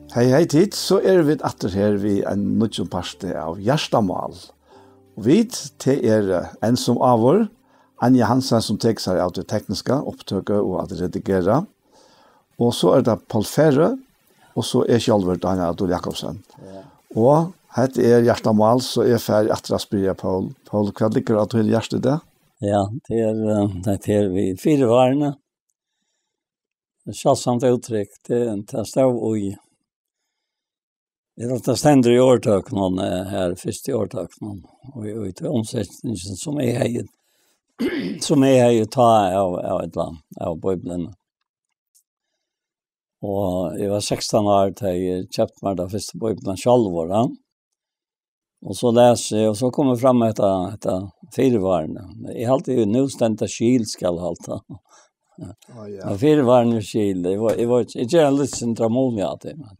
Hei tid, så vi atter her vi en nødgjum parste av Gjerstamal. Og vi til en som avår, Anja Hansen som tek seg av det tekniske, opptøke og at redigere. Og så det Paul Ferre, og så Kjolver Daniel Adol Jakobsen. Ja. Og hette Gjerstamal, så ferdig atter å spørre Paul. Paul, hva ligger at du hjertet det? Ja, det vi 4 varene. Kjallsamt uttrykk, det står og det stender i årtøkene her, første årtøkene, og i omsetningen som har ta av et land, av Bibelen. Og jeg var 16 år til jeg kjøpte meg den første Bibelen selv, og så leser jeg, og så kommer jeg frem etter 4 varene. Jeg halte jo nødstendt skil skal jeg halte. Ja. 4 varene skil, jeg var ikke litt syndromonia til meg.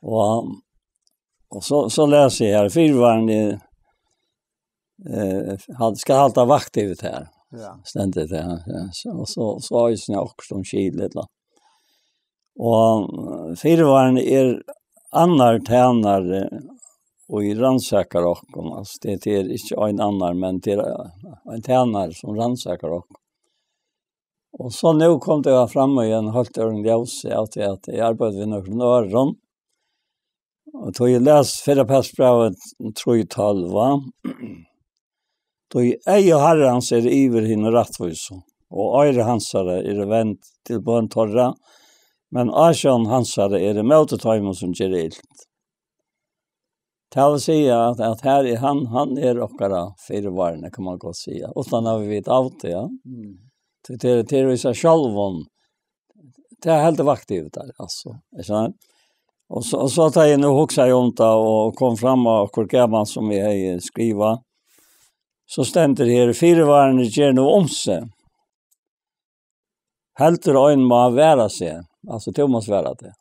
Og så leser jeg her, 4 varene skal halta vakt i det her. Ja. Stendet det her. Og så har jeg sånn også som skil litt. Og 4 varene annar tjenere og i rannsakar okkom. Altså, det ikke en annar, men det en tjenere som rannsakar okkom. Og så nå kom det frem igjen, holdt jeg ljøs at jeg arbeidet ved noen øren. Og tog jeg les 4 pestbrevet 3:12, tog ei og herrens iver henne rettvis, og øyre hansare vendt til bønn torra, men asjon hansare møtetøymen som gjør ilt. Det vil si at her han okkara 4 varene, kan man godt si. Utan har vi vidt av det, ja. Det å vise sjølvån, det helt vaktivt der, altså. Og så tar jeg nå hoksa i omta og kom fram av hvor gammel som vi har skriva. Så stender her 4 varene gjør noe om seg. Helter øyn må være seg. Altså, det må være det.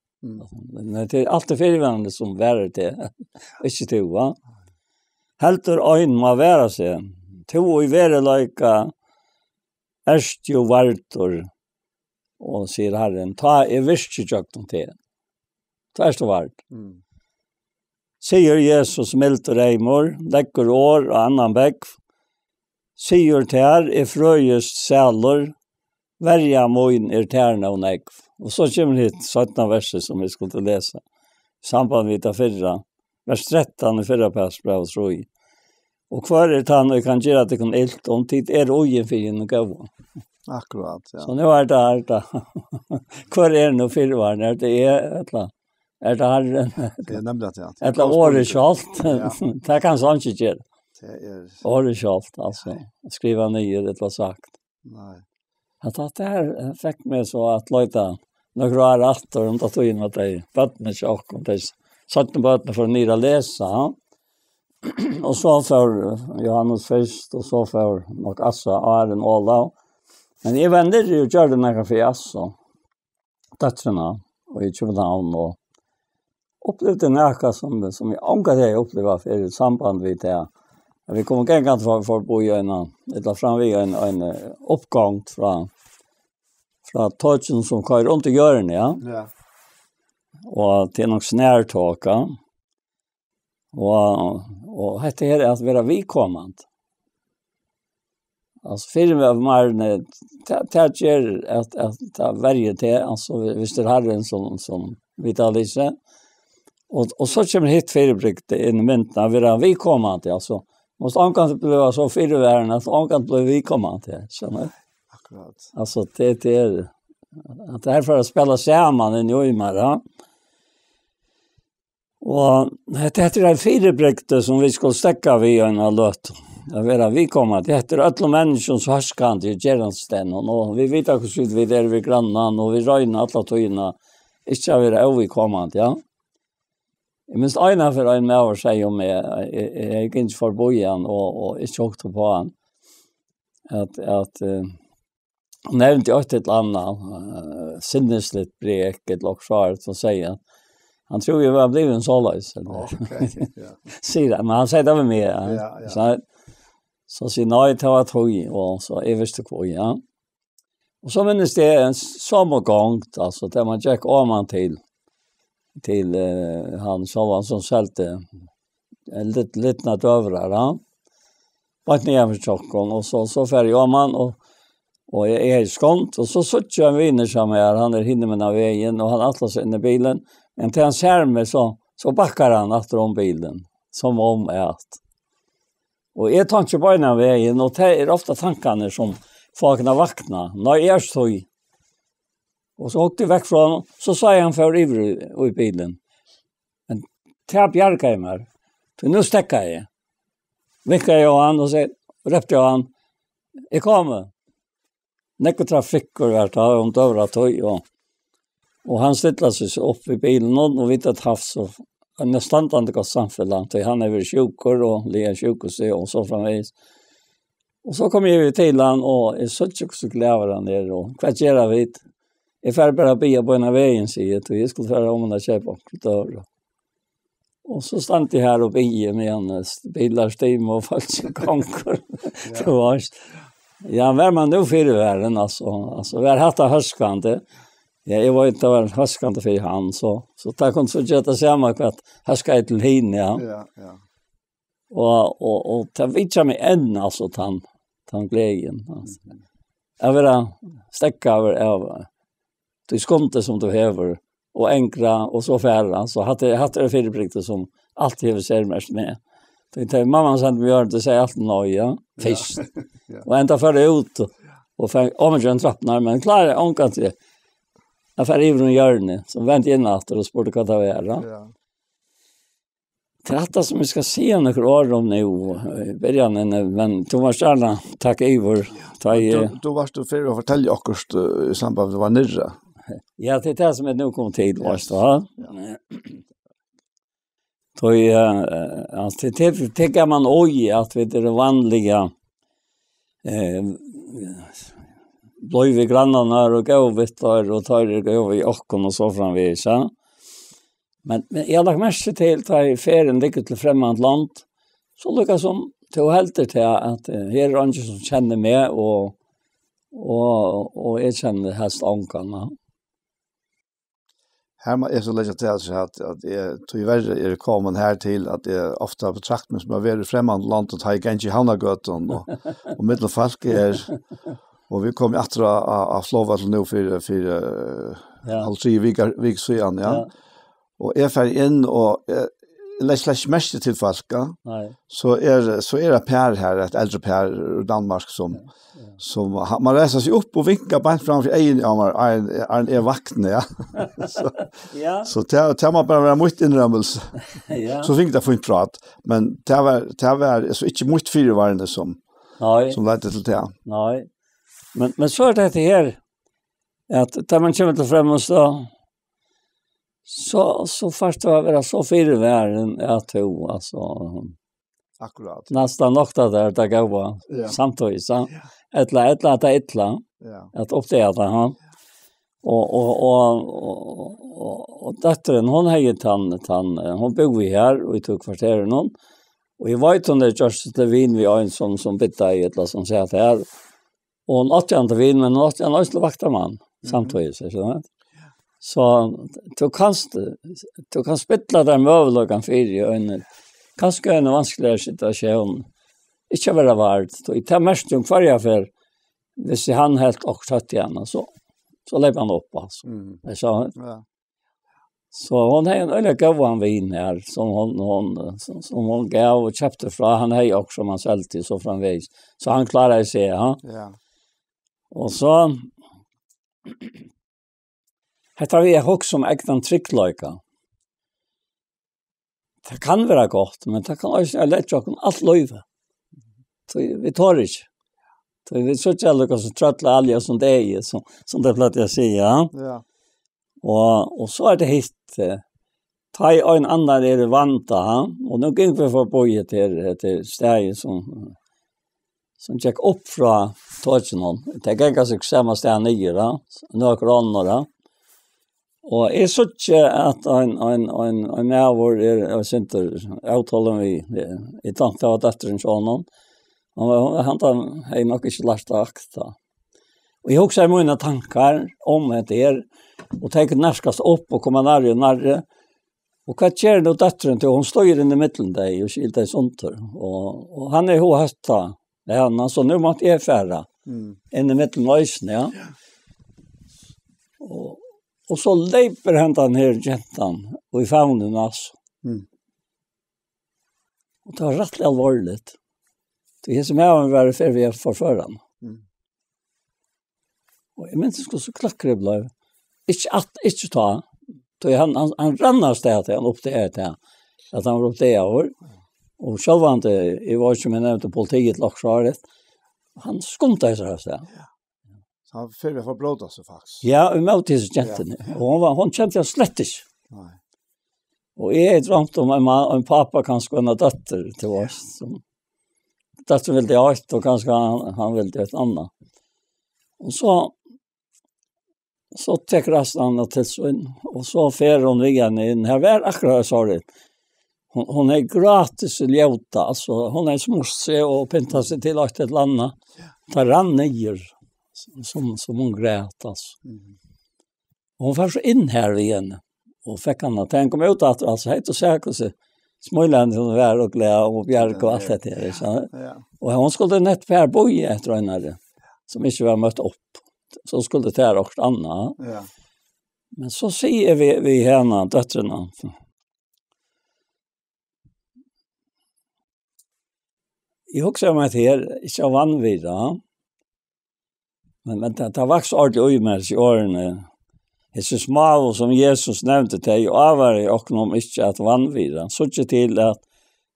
Det alt 4 varene som være det. Ikke det, va? Helter øyn må være seg. To i være løyka erst jo vartor. Og sier Herren, ta virke jøkken til. Tvärst och vart. Sier Jesus mildt reimor, legger år og annan begg. Sier ter frøyest sælor, verja moin tærna og negg. Og så kommer hit 17 verset som vi skulle lese. Samband med det 4. Vers 13 i 4 pestbrev, tror jeg. Og hver tann og kan gjøre at det kan ilt om tid ojen for en gåva. Akkurat, ja. Så nå det. Hver nå 4 varene, det et eller det Herren? Det nemlig at ja. Et året kjalt. Det kan sånn ikke gjøre. Det året kjalt, altså. Skriva nye, det var sagt. Nei. At det her fikk meg så at løyta noen år etter, om det tog inn at de bøttene kjøk, om de satt med bøttene for å nyre lese. Og så for Johannes først, og så for nok Assa, Aren, Åla. Men jeg vender jo gjør det noe for Assa. Døtrene, og i København, og opplevde noe som jeg omgatt jeg opplevde for et samband med det. Vi kom ikke engang for å bo i eller fram i en oppgang fra tøtjen som kører rundt i hjørnet, ja. Ja. Og til noen snærtåka. Og dette her at være vidkommende. Altså, for meg det gjør at det verger til, altså, hvis det er Herren som vet alle disse. Og så kommer hit 4-brukte inn i myntene, å være vidkommende, altså. Måste omkant bli så 4 varene, at omkant bli vidkommende, skjønner du? Akkurat. Altså, det at det for å spille sammen i Njøymer, ja. Og det heter 4-brukte som vi skulle stekke vid en av løt. Det være vidkommende. Det heter alle menneskens hørskant i Gjeransten, og vi vet hvordan vi ved grannen, og vi røyner alle tøyene, ikke å være overkommende, ja. Jeg minns ena for en med å si om jeg gikk ikke for bojen og ikke åkte på han. At han nevnte jo et eller annet sinneslitt brek, et loksvaret som sier han tror jo var blivet en såløs. Okay, ja. Sier det, men han sier det var med. Ja. Så sier nei, det var tog, og så jeg visste hva, ja. Og så minnes det en sommergång, altså, der man gikk om han til till han som sälte en liten dövrar han. Vart ner för Stockholm och så färg man och jag är skont och så söker jag vinner som är han hinner med av vägen och han atlas in i bilen men till han ser mig så backar han efter om bilen som om att och jag tar inte bara vägen och det är ofta tankarna som får kunna vakna när jag står och så åkte jag väck från så sa han för i bilen men ta bjärka mig för nu stäcker jag väckar jag han och så röpte jag han jag kommer Nekko trafikker vært av om døvra tøy, og han stilla seg opp i bilen og vidt at havs, og han er standande godt samfunnet, han er vel sjukker og lia sjukhuset og så framvis. Og så kom jeg til han, og jeg så ikke så glæver han der, og hva gjør jeg vidt? Jeg får bare bia på en av veien, sier jeg, og jeg skulle være om han kjøpe opp døvra. Og så stand jeg her og bia med han, bilar stim og falsk konkur. Det var ja, var man nu för världen alltså var hatta höskande. Ja, jag var inte var höskande för han så ta kon så getta samma kvart. Höska ett hin ja. Ja. Och ta vitcha mig än alltså tan glädjen alltså. Jag vill stäcka över du skonte som du häver och enkla och så färra så hade det förbrikte som alltid har ser mest med. Det mamma sent mig att säga allt noja fisk. Och ända för ut och för om jag trappnar men klar onkan till. Jag för i från hjörne så vänt in efter och spurte vad det var. Ja. Det som vi ska se några år om nu början men Thomas Stjärna tack Ivor. Du varst du för att fortälja akkurat i samband med var nirra. Ja, det är det som är nu kom tid varst va. Så alltså det kan man oj att vet det vanliga blöj vi grannarna och gå vet och tar det gå i åkon och så framvis ja. Men jag har mest till att ferien ligger till främmande land så lyckas som till helt till att här är andra som känner med och jag känner helst ankarna. Här är så lätt att säga att jag tyvärr är kommen här till att jag ofta betraktar mig som att vara i främmande land och ta i ganska havnagöten och mittelfolk är och vi kommer att av Slovakia nu för halvtri veckor sedan ja. Och är för in och läs mest till folka. Nej. Så är det Per här ett äldre Per ur Danmark som man reser sig upp och vinkar bara framför egen är vakna ja. Så tar man bara mycket inrömmelse. Ja. Så fick det få inte prat men det var så inte mycket fyravarande som ledde till det. Nej. Men så är det här att tar man kommer till främst så först var det så fyravarande att alltså akkurat. Nästan nokta där det går samtidigt så ettla att upptäcka han och dottern hon har hon bor vi här och i tog kvarteren någon och jag vet hon det just det vin vi har en sån som bitta i ettla som säger att här och hon åt inte vin men åt en östle vaktaman samtidigt så du kan spilla där möjligheten för i en kanske en vansklig situation. Ikke være vart. I det mest om hver for hvis han helt og tatt igjen, så lever han opp. Altså. Så hon har en øyelig gav vin her, som hon gav og kjøpte fra. Han har også man selv til så framvis. Så han klarer seg, ja. Og så heter vi også som egnan tryggløyka. Det kan være godt, men det kan også lett jo alt løyve. Vi tar ikke. Vi så ikke alle som trøtler alja som det er, som det platt jeg sier. Ja. Og så det hitt. Ta i en annan er vanta, og nå gikk vi for bøye til steg som gikk opp fra tårtjen. Det gikk altså samme steg nye, noen kroner. Og jeg så ikke at en nærvår synter avtalen i tanke av døtteren sånn. Han har nok ikke lært akta. Og jeg husker mine tankar om det og tenker nærskast opp og komme nærre og nærre. Och vad gör då dottern till hon står i mitten där och skiltar sånt och han är ju hasta. Ja, han så nu måste jag färra. In i mitten lösen, ja. Och så leper han här gentan och i famnen alltså. Och det var rätt allvarligt. Det är som jag var för vi förföran. Och jag minns skulle så klackre blev. Inte ta. Då han rannar stället han upp det här. Att han var upp det år. Och själv han det i var som jag nämnde politiet locksaret. Han skumtade sig så här. Så han för vi får blåda så faktiskt. Ja, vi mötte sig jätten. Och hon kände jag slett inte. Nej. Och jag drömt om en pappa kanske en dotter till oss. Som dottern ville ha ett och kanske han ville ett annat. Och så täcker han till så in. Och så fer hon igen in. Här var akkurat så det. Hon är gratis ljuta. Alltså hon är smutsig och pintar sig till ett annat. Tar rann ner. Som hon grät alltså. Och hon var så in här igen. Och fick han att tänka mig ut att alltså helt och säkert så Småland som var och glä och bjärk och allt det där så. Och hon skulle net per boje efter en som inte var mött upp. Så skulle det där också Anna. Ja. Men så ser vi henne döttrarna. Jag också med här inte av vanvida. Men det var så ordentligt med i åren. Det är så små som Jesus nämnde till och avvar och om inte att vanvida. Så inte till att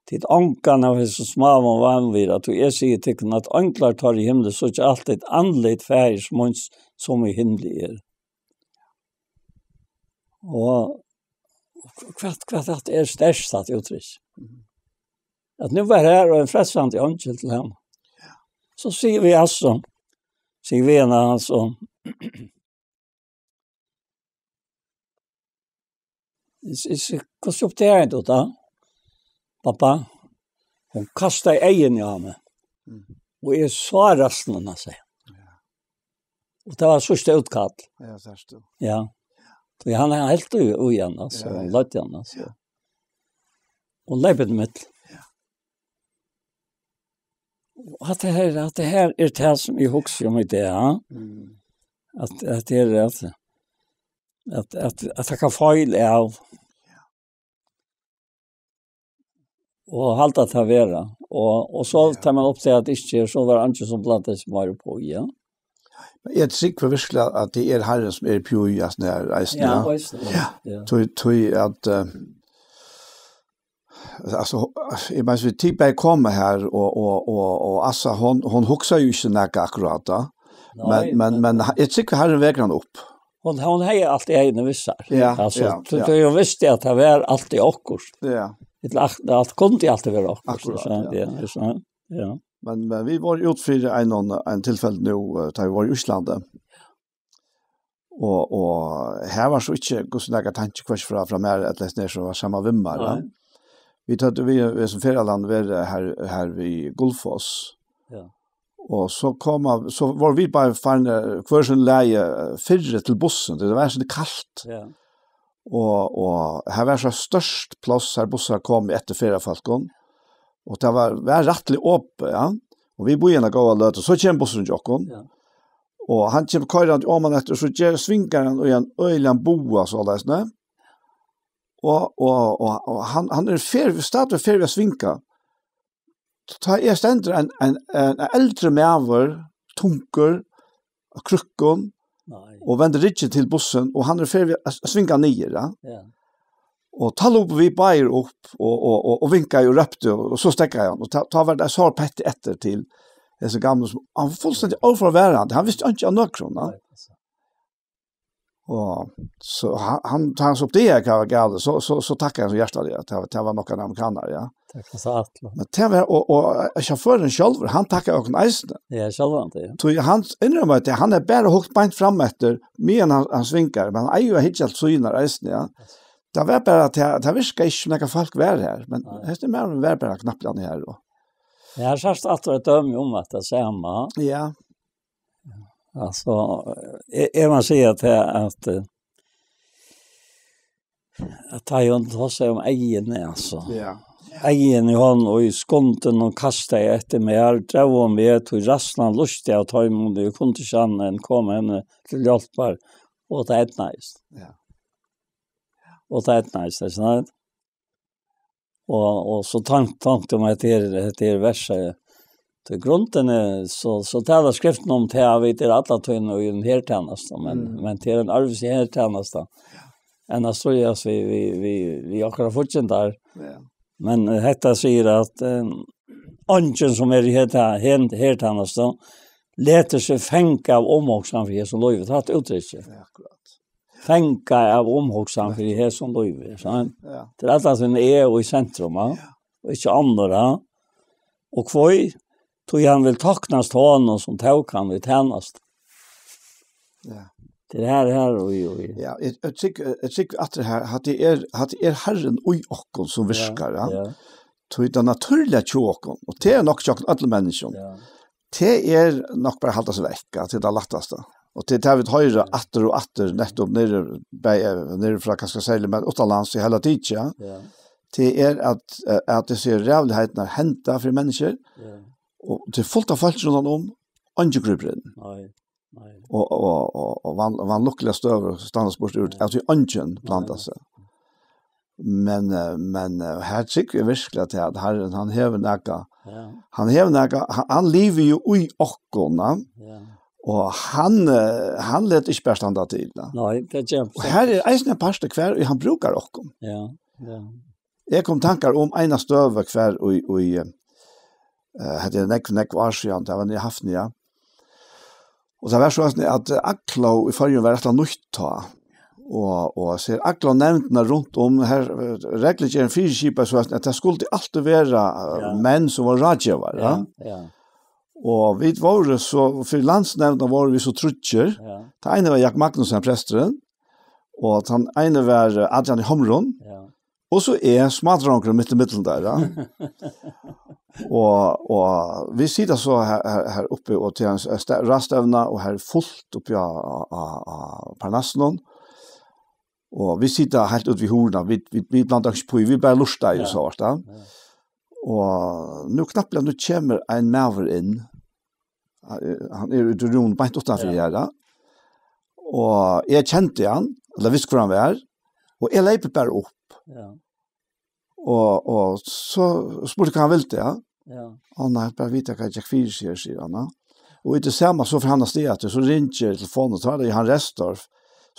till ånkan av så små och vanvida. Att jag säger till att ånklar tar i himlen så inte alltid andligt färg som i himlen är. Och kvart att det är störst att uttryck. Att nu var här och en frälsande ångel till ham. Så ser vi alltså. Ser vi ena alltså. Hva upp det her da? Pappa, hun kastet egen i ham. Og jeg sa resten av seg. Og det var sørste utkall. Ja, sørst du. Ja. Han er helt ugjen, altså. Han løtt igjen, altså. Og leipet mitt. Og at det her er det som jeg husker om i det, ja. At det er at det kan feil av og halt at det vera. Og så tar man opp til at det ikke er så var andre som blandet som var på, ja. Jeg tror for virkelig at det er herre som er på i sånne her reisene. Ja, reisene. Ja. Tror at alltså jag måste vi tippa komma här och alltså hon huxar ju inte näka akkurat då. Men jag tycker herren vägran upp. Hon har alltid egna vissar. Ja, alltså jag visste att det var alltid okkurs. Ja. Allt kunde alltid vara okkurs. Akkurat, ja. Men vi var utför en tillfälle nu där vi var i Island. Och här var så inte gå såna tanke kvar från mer att läsa ner så var samma vimmar. Ja. Vi som ferieland var här vid Gullfoss. Ja. Och så var vi bara fan kvar sån läge fyrre till bussen. Det var så kallt. Ja. Och här var så störst plats här bussar kom efter feriefolkon. Och det var rättligt upp, ja. Och vi började gå och löta så kände bussen jockon. Ja. Och han kommer körande om man efter så ger svingar han och en öjlan boa så där snä. Och han är fer vi svinka. Ta är ständer en äldre mäver tunker och kruckon. Nej. Och vänder riktigt till bussen och han är fer vi svinka ner, ja. Ja. Och tala upp vi bajer upp och vinkar ju röpte och så stäcker han och tar väl det så pett efter till det så gamla som han fullständigt övervärande. Han visste inte något såna. Och så han tar så upp det kan vara så tackar han så hjärtligt att det var några amerikaner, ja. Tack så att. Men det var och chauffören själv han tackar också nice. Ja, själv inte. Så han inrömmer att han är bara hukt bant fram efter men han svinkar men han är ju helt synar resten, ja. Det var bara att det viskar inte några folk var här men det är mer var bara knappt han här då. Jag har sagt att det döm om att det samma. Ja. Alltså är man säger att Jag tar ju inte oss om egen alltså. Ja. Egen i hånd och i skonten och kasta efter mig. Jag drev om vi tog rastland lustig att ta emot det. Jag kunde inte känna en komma henne till hjälpar. Och det är ett nice. Ja. Och det är ett nice, det är snart. Och så tänkte man att det är verset. Till grunden är så talar skriften om det här vid alla tön och en hertjänst. Men det är en arvs i hertjänst. Annars tror jag att vi akkurat fortsätter där. Ja. Men detta säger att ånden som är i hertjänst leter sig fänka av omhågsan för som livet har ett uttryck. Ja, akkurat. Fänka av omhågsan för det som livet. Ja. Det är alla som är och i centrum. Och inte andra. Och kvöj tog han vill taknas till honom som tog han vid tjänast. Ja. Det här och Ja, jag tycker att det här att det är Herren och okkon som virkar, ja. Tog det naturliga tjåkon, och det är nog tjåkon alla människor. Ja. Det är nog bara halta sig vecka till det lättaste. Och det har vi höra atter och atter nettopp nere från kanske sälja med utomlands i hela tiden. Ja. Det är att det ser rävligheten hända för människor. Ja. Och det är fullt av folk runt om angegrupper. Nej. Och van luckliga stöver stannas bort ut att vi ungen blandar sig. Men här tycker jag verkligen att Herren han häver näka. Ja. Han lever ju i ockorna. Ja. Och han lät inte bara standa till. Nej, det är och här är en parste kvar och han brukar okkon. Ja. Jag kom tankar om ena stöver kvar och hade nekv arsian det var ni haft ni. Och det var så att Aklo i förrjun var ett nytt ta. Och ser Aklo nämntna runt om här regligt en fyrskipa så att det skulle alltid vara män som var rådgivare. Ja. Och vi var så för landsnämnden var vi så trutcher. Ja. Det ena var Jack Magnusson prästen och han ena var Adrian i Homron. Ja. Och så är smadranker mitt i mitten där. Ja. och vi sitter så här uppe och till en rastövna och här fullt uppe på Parnasnon. Och vi sitter helt ut vid horna. Vi blandar inte på, vi bara lustar ju så. Ja. Og nu knappt nu kommer en maver inn. Han ute rundt beint utenfor her. Og jeg kjente han, eller visste hvor han var. Og jeg leipet bare opp. Ja. Og så spurte hva han ville, ja. Å nei, bare vite hva Jack Fyr sier han. Og i det samme så for han av stedet, så ringer telefonen, så var det han Restorff.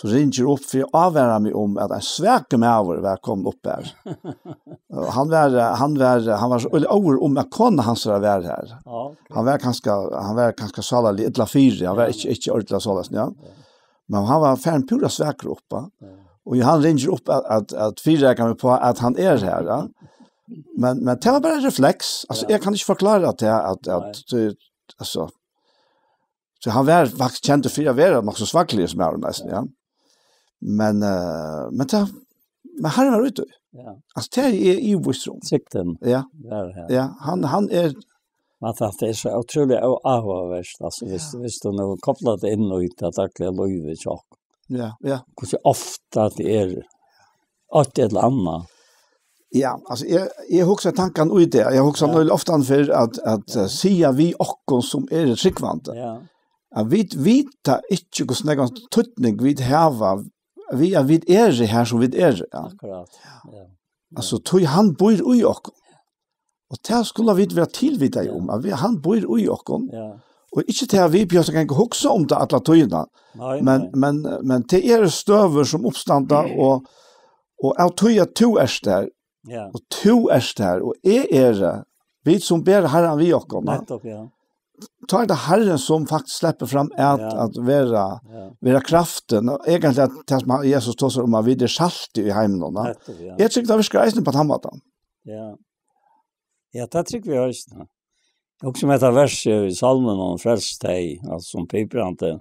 Så ringer upp för att avvärja mig om att en sväke maver var kom upp här. Han var så över om jag kunde hans vara här. Ja, okay. Han var ganska sala lite fyra, han var inte ordentligt sala ja. Men han var färn pura sväker upp. Ja. Och han ringer upp att fyra kan vi på att han är här. Ja. Men det var bara en reflex. Alltså jag kan inte förklara att alltså så han var faktiskt känd för att vara nog så svaglig som är nästan, ja. Men han var ute. Ja. Alltså det är i vårt sikten. Ja. Ja, han är man att det är så otroligt avvärst alltså visst du nu kopplat in och ut att akla löve chock. Ja. Hur så ofta det är att det annat. Ja, alltså jag huxar tanken ut det. Jag huxar nog ofta för att säga vi och som är tryggvante. Ja. Vi tar ikke hos noen tøtning vi har, vi er her som vi er. Ja. Akkurat. Ja. Altså, han bor i oss. Og det skulle vi være tilviddet om, at han bor i oss. Ja. Og ikke til at vi bjør seg ikke huske om det alle tøyene. Men det er støver som oppstander, og jeg tøyer to der, og to der, og jeg vi som ber herren vi oss. Nettopp, ja. Ta det Herren som faktiskt släpper fram att vara kraften och egentligen att som Jesus tog sig om att vi är salt i hemmen. Jag tycker det vi ska resa på att hamna. Ja. Ja, det tycker vi också. Och som heter vers i salmen om frälst dig, alltså som piprante.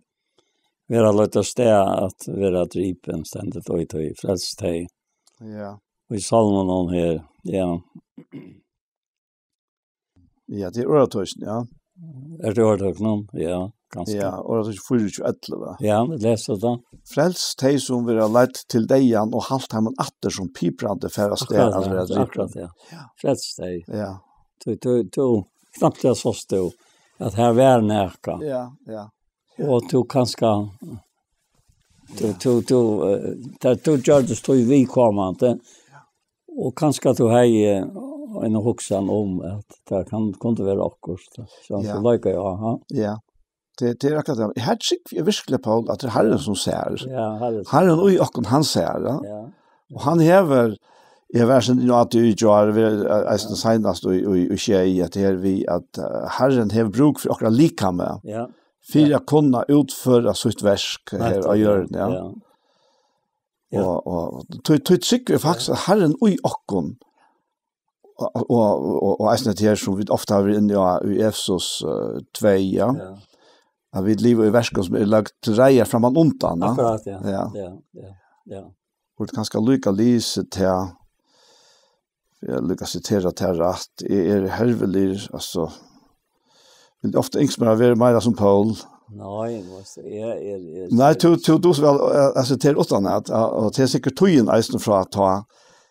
Vi har låtit stä att vara dripen ständigt och i frälst dig. Ja. Och i salmen om här, ja. Ja, det är öratörsen, ja. Det hört någon, ja. ganska. Ja, och det är 4:11. Ja, det läser då. Frels de som vill ha lett til deian og halt ham atter som piprande færast det. Akkurat, ja. Frels dig. Ja. Du knappt jag så stå att här var närka. Ja, ja. Och du kanske du gör det stå i vidkommande. Och kanske du har en huxan om att det kunde vara akkurat. Så så lika jag ha. Ja. Det är akkurat det. Här tycker jag verkligen på att det här är som säger. Ja, Herren och han säger. Ja. Och han häver jag var sen att du gör alltså senast och ske att det vi att Herren har bruk för akkurat lika med. Ja. För att kunna utföra sitt verk här och göra det, ja. Och tycker faktiskt att Herren och och alltså det här som vi ofta har in i Efesos 2, ja. Ja, vi lever i verket som lagt till rejer framan undan. Akkurat, ja. Ja. Och det kanske lycka lyse till jag lyckas citera till rätt hervelig, alltså vill ofta inspirera vara mer som Paul. Nej, Nej, du väl alltså till utan att och till säkert tojen eisen från att ta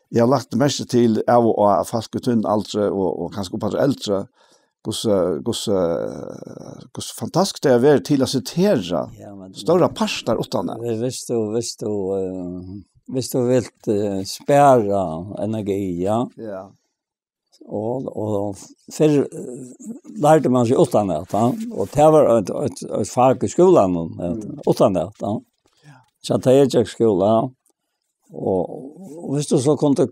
jag har lagt mest till av och fast tunn äldre och kanske på äldre hur fantastiskt det är till att citera stora pastor utan det. Visst du vill spara energi, ja. Ja. Och för lärde man sig utan det, och det var ett fag i skolan utan det, ja. Så det är jag skola och visst du så kunde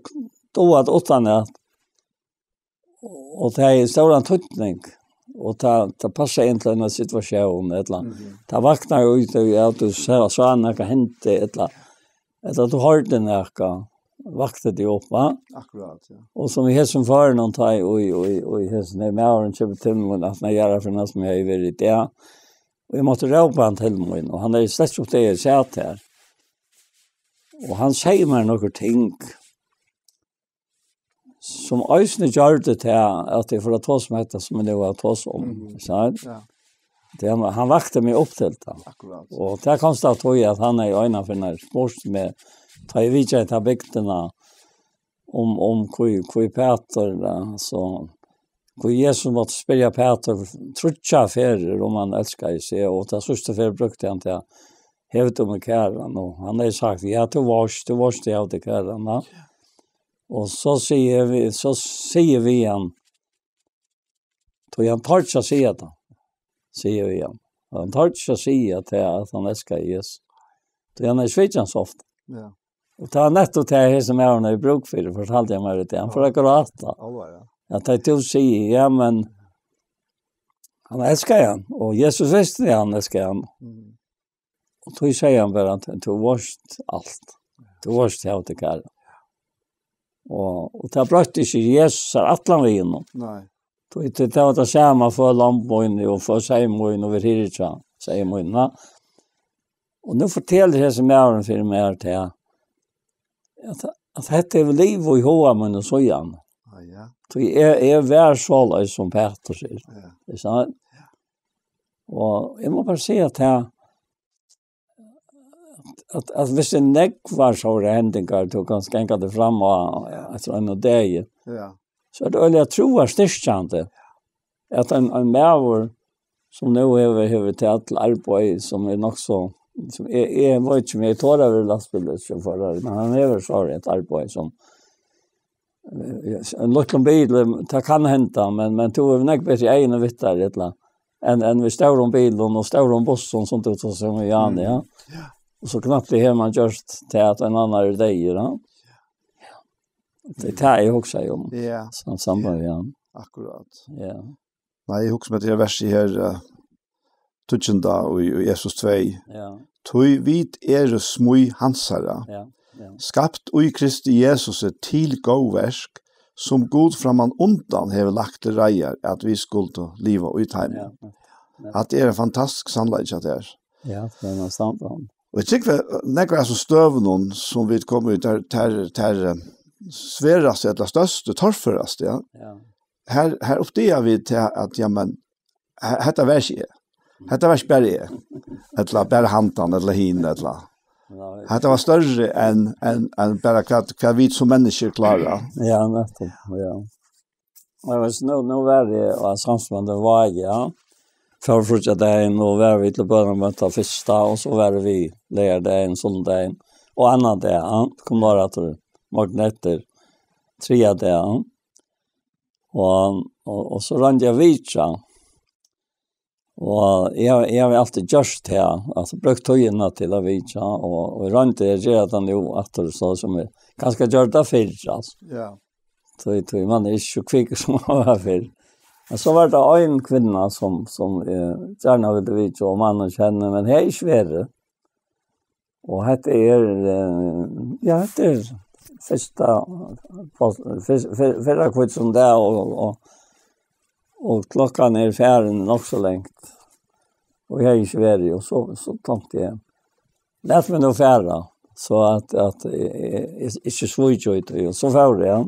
då att utan det och det är stor tydning och det passar inte i en situation eller det vaknar ju ut att du ser så annat hänt eller du har den där vaktet det upp, va? Akkurat, ja. Och som vi som för någon tid och hästen med och köpte till mig att när jag för något som jag är väldigt där. Och jag måste ropa han till mig och han är släkt upp det jag satt här. Och han säger mig några ting som ösne gör det till att det för att ta som heter som det var att ta om. Så ja. Han vakte mig upp till det. Akkurat. Och det konstigt att han är ena för när sport med ta i vidare ta bygderna om kui Peter så kui Jesus måste spela Peter trutcha affärer om han älskar sig och ta sista för brukte han till hävda med käran och han har sagt ja du varst det av det käran och så säger vi han då han tar sig säga det säger vi han tar sig säga till att han älskar Jesus då han är svetsans ofta. Ja. Och ta netto till här som är i bruk för fortalte jag mig det han för att gråta. Ja. Jag tänkte ju säga ja men han älskar han och Jesus visste det han älskar han. Och då säger han bara att du varst allt. Du varst helt det kär. Och det brötte sig Jesus atlan vi inom. Nej. Då det var det samma för lampboin och för Simon och Virgilja säger man. Och nu fortäller det som är för mig till att det är liv och i hoa men och så igen. Ja. Så är vär så som Peter säger. Ja. Det är så. Och jag måste bara säga att hvis det var så det händingar du kan skänka det fram och alltså en dag. Ja. Så det är jag tror styrkande att en människa som nu över till arbete som är nog så som är vad som är tar över lastbilen så för men han är så ett arbete som en liten bil det kan hända men du är nog bättre i en vittar eller en vi står om bilen och står om bussen sånt ut som är ja. Och så knappt det här man just till att en annan dag ja. Det tar jag också om. Ja. Som samband ja. Akkurat. Ja. Nej, jag också med det vers här tutjenda och i Jesus 2. Ja. Tui vit smui hansara. Ja. Skapt i Kristi Jesus til gåversk som god framan undan hever lagt til reier at vi skulle liva ut heim. Ja. At det en fantastisk sannleik at det er. Ja, det er sant. Og jeg tykker nekva så støvnen som vi kommer ut ter sverast eller største torførast, ja. Ja. Her oppdager vi til at ja, men hetta vers er. Hetta var spärre. Eller bara hantan eller hin eller. Hetta var större än bara kvar vi som människor klara. Ja, nettopp. Ja. Jag vet nu var det och samspelet var ja. För första dagen och var vi till början med ta första och så var vi lärde en söndag och annan dag kom bara att magneter tre dagar. Och så rann jag vidare. Och jag har alltid gjort det här. Alltså brukt höjna till att vidare. Och rann det gör att han nu att så som är ganska gjort det förr. Alltså. Ja. Så man är så kvick som man var förr. Och så var det en kvinna som gärna ville vidare och mannen känner. Men det är svårare. Och det är första kvitt som det och klockan är färden också längt. Och jag är i Sverige och så tänkte jag. Lät mig nog färra så att inte svårt och så var det.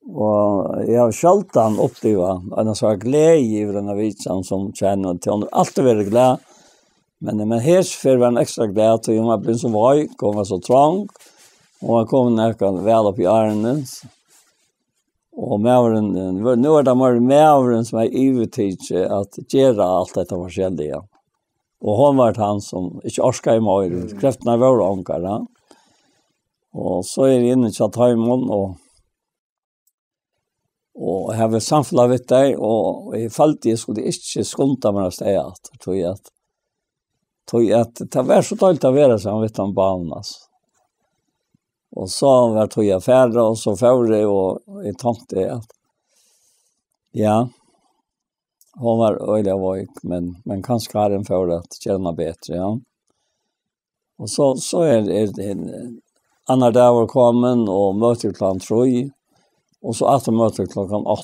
Och jag har självt uppleva en sån glädje i den här vitsen som känner till honom. Alltid väldigt glad. Men här för var en extra glad till hon var blivit så vajk och var så trång. Och han kom nästan väl upp i armen. Och mävren, nu är det mer mävren som är ivetid att göra allt detta forskjelliga. Och hon var han som inte orskade i mer. Kräfterna var omkara. Och så är det inne till Taimon och jag har samfällt vid dig och i fallet jag skulle inte skunta mig att säga att det var så dåligt att vara som vet om barnas. Och så var tog jag färre och så förre och jag tänkte att ja, hon var öliga vojk men kanske har en för att känna bättre, ja. Och så är det en annan dag var kommen och möter klockan 3 och så att möter klockan 8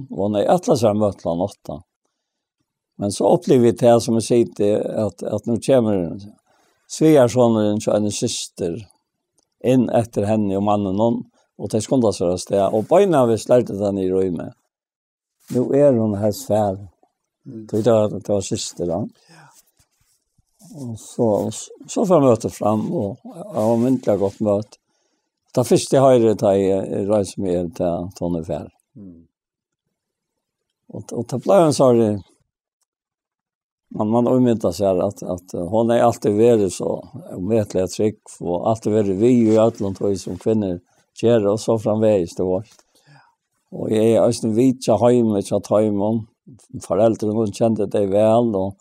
och nej, alla så möter klockan 8. Men så upplever vi det som jag säger att nu kommer svigersonen och en syster in efter henne och mannen någon och det skundar sig att det och böjna vi slärdde den i rummet. Nu är hon här svär. Det var syster då. Och så får möte fram och har myntliga gott möte. Det första har det i rejs med till tonefär. Och det blev en sorg man omyntar sig att hon är alltid väldigt så omätliga tryck och alltid väldigt vi i Atlant som kvinnor gör och så framvägs det var. Och jag är också vit jag hemma så Taimon föräldrarna kände det väl och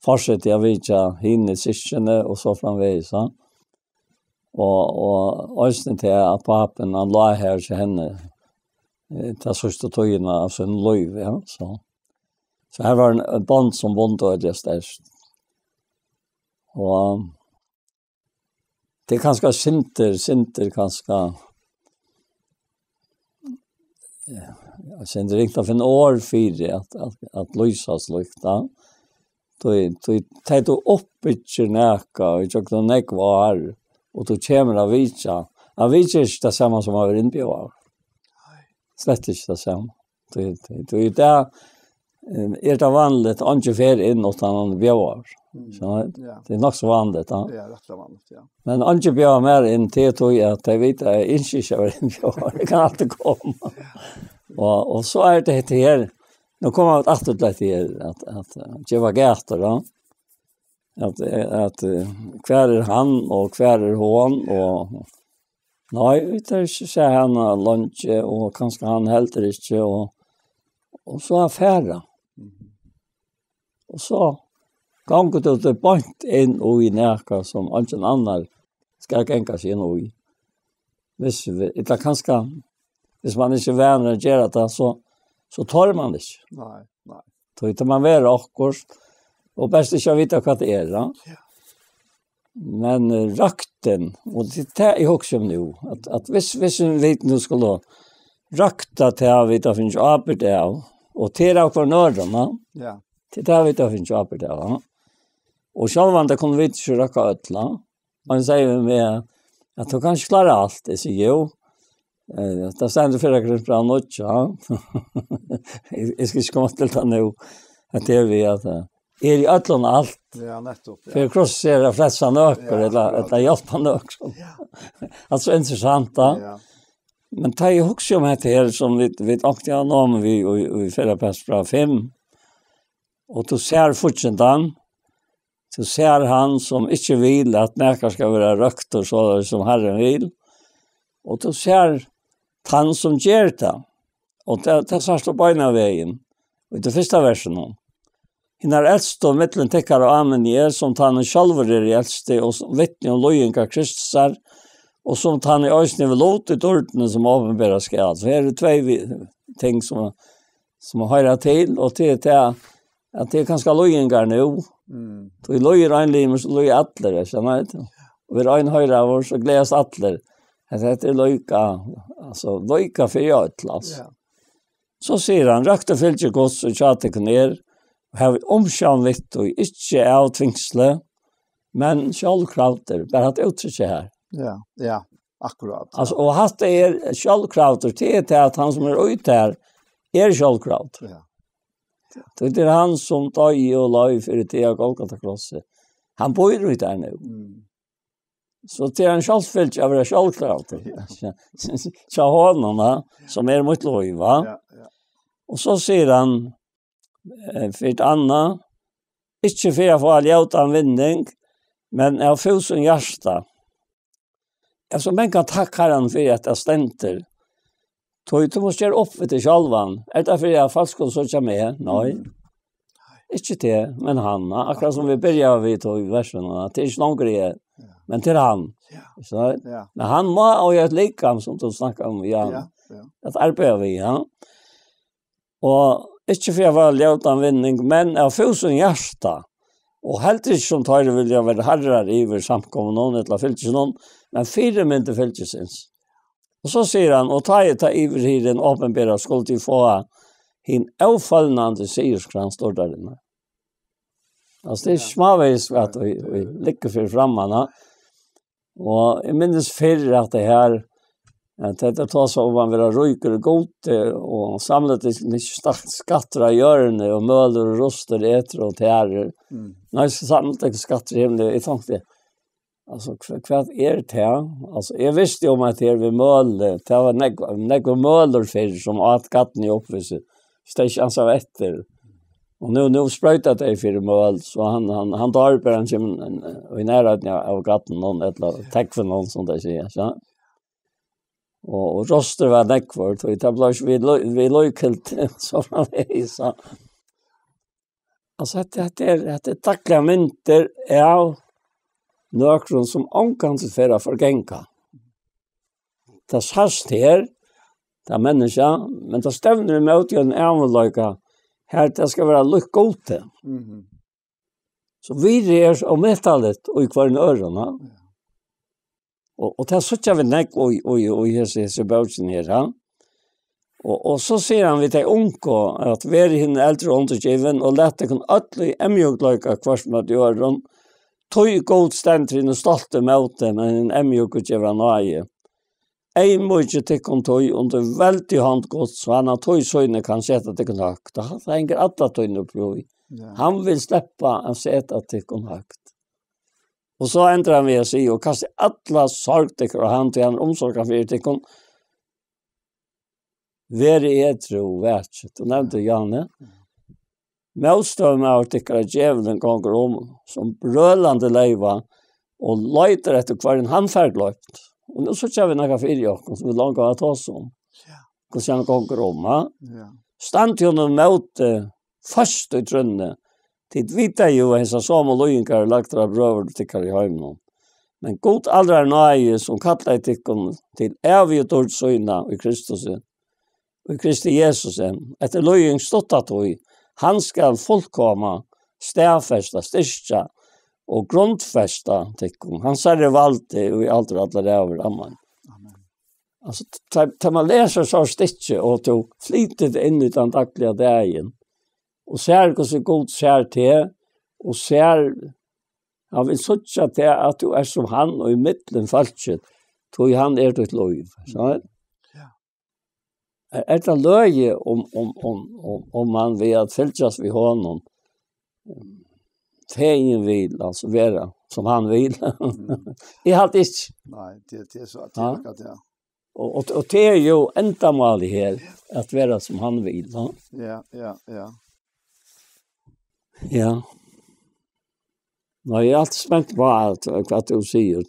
fortsatte jag vit jag hinner syskene och så framvägs så. Och också till att pappan han la här till henne ta första tojerna av sin liv ja så. Så här var en band som bond och det störst. Och det är ganska synter ganska jag kände riktigt för en år fyra att lysas lukta. Då tar du upp i näka och jag kan näka var och då kommer av vitsa. Av vitsa är det samma som har inbjörd. Slett inte det samma. Då är det är det vanligt att inte färd in åt han bjöar. Så det är nog så vanligt. Ja. Det är rätt vanligt, ja. Men inte bjöar mer in till att jag vet att jag inte över en bjöar. Det kan alltid komma. Och så är det här. Nu kommer jag att lite här att ge var gator då. Att kvar är han och kvar är hon och nej, det är inte så han lunch och kanske han helt inte och så affärer. Och så gånger det till point in och i näka som ingen annan ska gänga sig in och i. Det kanske hvis man inte vänner att göra det så tar man det inte. Nej. Då hittar man vara akkurat och bäst inte veta vad det är. Ja. Men rakten, och det är jag också nu, att hvis en vet nu skulle rakta till att veta finns arbet av och till av för nördarna. Ja. Till att veta finns arbet av. Och själva det kunde vi inte raka ötla. Man säger med att du kanske klarar allt, det säger jo. Det ständer för att det bra något, ja. Jag ska inte komma till det nu. Att det är vi att är I ödlon allt. Ja, nettopp. Ja. För krossera flesta nöker eller hjälpa nöker. Ja. Alltså intressant då. Ja. Men ta ju också om det här som vi åkte om vi förra passbra 5. Och du ser fortsättan. Du ser han som inte vill att näka ska vara rökt och så som Herren vill. Och du ser han som gör det. Och det står på ena vägen. I det första versen. Hinnar äldste och mittlen tekkar og amen som tanne sjálfur I äldste og vittne og lojengar Kristusar og som tanne øysne vil låte dårdene som åpenbæra skal. Så her två ting som høyrer til, og til at det kanskje lojengar nu. Så I lojer einlimer så lojer atler, skjønner du? Og vi ein høyrer av oss så gledes atler. Det lojka, altså lojka for jøtl, altså. Så sier han, røkte fylke gods og tjatek ner, har omsjån litt og ikke av tvingsle, men sjálvkrauter, bare hatt uttrykket her. Ja, akkurat. Ja. Altså, og hatt det sjálvkrauter til at han som ute her sjálvkrauter. Ja. Det han som døg og løy for det av Golgata-krosset. Han bor ut der nå. Så det en sjálvfylke av det sjálvkrauter. Så hånene som mot løy, va? Ja. Og så sier han, for et annet, ikke for å få alljøt av vinning, men av fusen hjärsta. Altså, men kan takke Herren for at jeg stenter. Du måste gjøre opp til sjálvan. Det for jeg falsk og så ikke med? Nei. Ikke det, men han. Akkurat som vi begynner vidt I versene. Det ikke noen greie, men til han. Så, men han må ha et likam som du snakker om. Ja. Det arbeider vi, ja. Og ikke for jeg var levd av vinning, men av fusen hjärsta. Og helt ikke som tar vil jeg være herrer iver samkommen noen, eller fylkes noen, men 4 mynte fylkesins. Og så sier han, og ta iver her en åpenbæra, skulle de få hin avfallende sierskran står der inne. Altså det smavis at vi ligger for frammene. Og jeg minnes før at det her, det tar så om man vil ha røyker og gote, og samlet skatter av hjørne, og møler og roster, etter og tærer. Nei, så samlet ikke skatter hjemme, jeg tenkte, altså, hva det til? Altså, jeg visste jo om at det ved møler, det var nekva møler før, som at gatten I oppviset, så det ikke ansvar etter. Og nå sprøytet det for møl, så han tar bare en kjem, og I nærheten av gatten, noen, eller tekk for noen, som det sier, så. Og roster var nekvart, og det ble ikke vi løykelt, så fra det, så. Altså, det takkelige mynter av nøkron som omkant for å forgenka. Det sørst her, det menneska, men det stevner med ut I en avløyka, her det skal være lykkgote. Så vi og metallet, og I hver ørene, Og det suttjar vi nek og hese bøtsen her, ja. Og så sier han vi til unko at vi henne eldre undergiven og lette kun ødelig emjugløyka kvart med døren, tog god stendrin og stolte møte med en emjugløyka nøye. Ei må ikke tikkun tog under veldig håndgods, så han har tog søyne kan sette tikkun høgt. Da henger alle tøyne på. Han vil slippe å sette tikkun høgt. Og så ändrar han ved å si, og kaster alla sorgtikker og han til han omsorgen for tikkun. Vere etro vært. Du nevnte Janne. Møtstøven av tikkere djevelen ganger som brølande leiva og leiter etter hver en handfergløpt. Og nå så kjør vi noe fyrir jokken som vi langer å ta oss om. Hvordan han ganger Stand til noen møte først I trønne. Tid vita jo hesa som og løyingar lagt av brøver tikkar I heimen. Men god aldri nøye som kallar tikkun til evig dårdsøyna I Kristus, I Kristi Jesus, etter løying ståttat hoi, han skal fullkomma, stedfesta, styrkja og grundfesta tikkun. Han særre valgte og I aldri alle over amman. Altså, til man leser så styrkje og til flitet inn I den daglige dagen, og ser hvordan god ser til, og ser, han vil sutja til at du som han, og I midten falsket, tog han ditt lov. Det løye om man vil at fylkjas vi honom, ingen vill alltså vara som han vill. Jag har inte. Nej, det är så att det ja. Och det är ju ändamål här att vara som han vill. Ja. Ja. Nej, jag är alltid spänt på allt vad du säger.